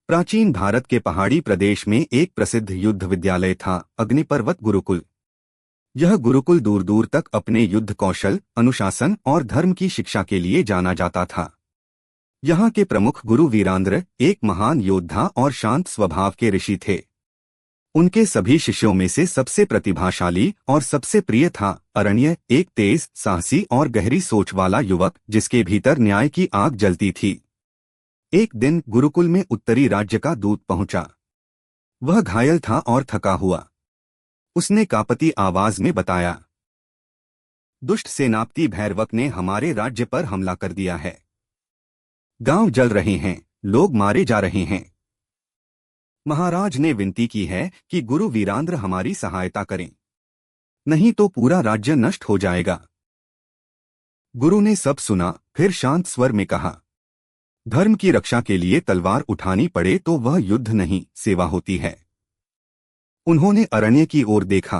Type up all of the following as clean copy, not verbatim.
प्राचीन भारत के पहाड़ी प्रदेश में एक प्रसिद्ध युद्ध विद्यालय था, अग्निपर्वत गुरुकुल। यह गुरुकुल दूर दूर तक अपने युद्ध कौशल, अनुशासन और धर्म की शिक्षा के लिए जाना जाता था। यहाँ के प्रमुख गुरु वीरांद्र एक महान योद्धा और शांत स्वभाव के ऋषि थे। उनके सभी शिष्यों में से सबसे प्रतिभाशाली और सबसे प्रिय था अरण्य, एक तेज, साहसी और गहरी सोच वाला युवक जिसके भीतर न्याय की आग जलती थी। एक दिन गुरुकुल में उत्तरी राज्य का दूत पहुंचा। वह घायल था और थका हुआ। उसने कांपती आवाज में बताया, दुष्ट सेनापति भैरवक ने हमारे राज्य पर हमला कर दिया है। गांव जल रहे हैं, लोग मारे जा रहे हैं। महाराज ने विनती की है कि गुरु वीरांद्र हमारी सहायता करें, नहीं तो पूरा राज्य नष्ट हो जाएगा। गुरु ने सब सुना, फिर शांत स्वर में कहा, धर्म की रक्षा के लिए तलवार उठानी पड़े तो वह युद्ध नहीं, सेवा होती है। उन्होंने अरण्य की ओर देखा।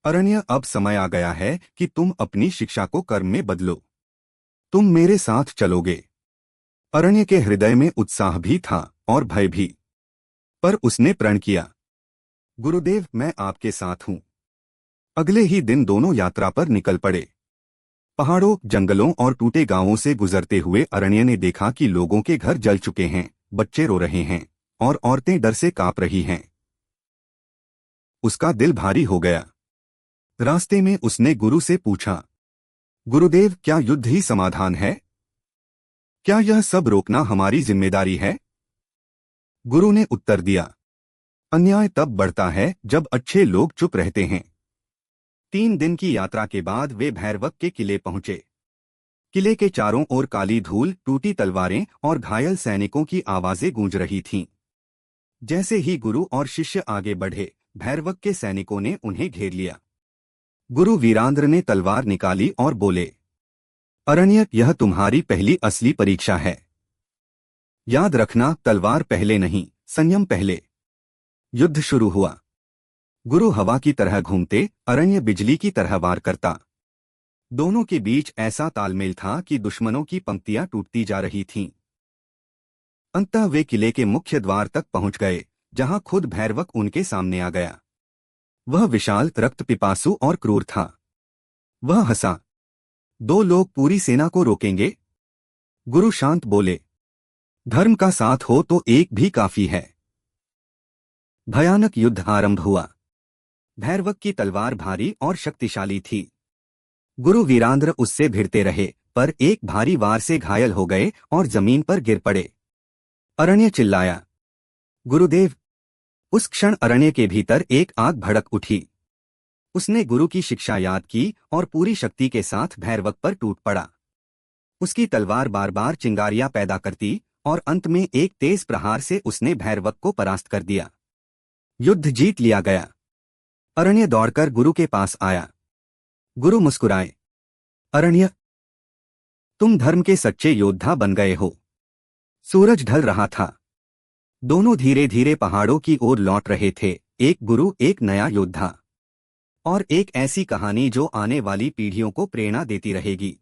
अरण्य, अब समय आ गया है कि तुम अपनी शिक्षा को कर्म में बदलो। तुम मेरे साथ चलोगे। अरण्य के हृदय में उत्साह भी था और भय भी, पर उसने प्रण किया, गुरुदेव, मैं आपके साथ हूं। अगले ही दिन दोनों यात्रा पर निकल पड़े। पहाड़ों, जंगलों और टूटे गांवों से गुजरते हुए अरण्य ने देखा कि लोगों के घर जल चुके हैं, बच्चे रो रहे हैं और औरतें डर से कांप रही हैं। उसका दिल भारी हो गया। रास्ते में उसने गुरु से पूछा, गुरुदेव, क्या युद्ध ही समाधान है? क्या यह सब रोकना हमारी जिम्मेदारी है? गुरु ने उत्तर दिया, अन्याय तब बढ़ता है जब अच्छे लोग चुप रहते हैं। 3 दिन की यात्रा के बाद वे भैरवक के किले पहुंचे। किले के चारों ओर काली धूल, टूटी तलवारें और घायल सैनिकों की आवाजें गूंज रही थीं। जैसे ही गुरु और शिष्य आगे बढ़े, भैरवक के सैनिकों ने उन्हें घेर लिया। गुरु वीरांद्र ने तलवार निकाली और बोले, अरण्य, यह तुम्हारी पहली असली परीक्षा है। याद रखना, तलवार पहले नहीं, संयम पहले। युद्ध शुरू हुआ। गुरु हवा की तरह घूमते, अरण्य बिजली की तरह वार करता। दोनों के बीच ऐसा तालमेल था कि दुश्मनों की पंक्तियां टूटती जा रही थीं। अंततः वे किले के मुख्य द्वार तक पहुंच गए, जहां खुद भैरवक उनके सामने आ गया। वह विशाल, रक्त पिपासु और क्रूर था। वह हंसा, 2 लोग पूरी सेना को रोकेंगे? गुरु शांत बोले, धर्म का साथ हो तो एक भी काफी है। भयानक युद्ध आरंभ हुआ। भैरवक की तलवार भारी और शक्तिशाली थी। गुरु वीरांद्र उससे भिड़ते रहे, पर एक भारी वार से घायल हो गए और जमीन पर गिर पड़े। अरण्य चिल्लाया, गुरुदेव! उस क्षण अरण्य के भीतर एक आग भड़क उठी। उसने गुरु की शिक्षा याद की और पूरी शक्ति के साथ भैरवक पर टूट पड़ा। उसकी तलवार बार बार चिंगारियां पैदा करती और अंत में एक तेज प्रहार से उसने भैरवक को परास्त कर दिया। युद्ध जीत लिया गया। अरण्य दौड़कर गुरु के पास आया। गुरु मुस्कुराए, अरण्य, तुम धर्म के सच्चे योद्धा बन गए हो। सूरज ढल रहा था। दोनों धीरे धीरे पहाड़ों की ओर लौट रहे थे, एक गुरु, एक नया योद्धा, और एक ऐसी कहानी जो आने वाली पीढ़ियों को प्रेरणा देती रहेगी।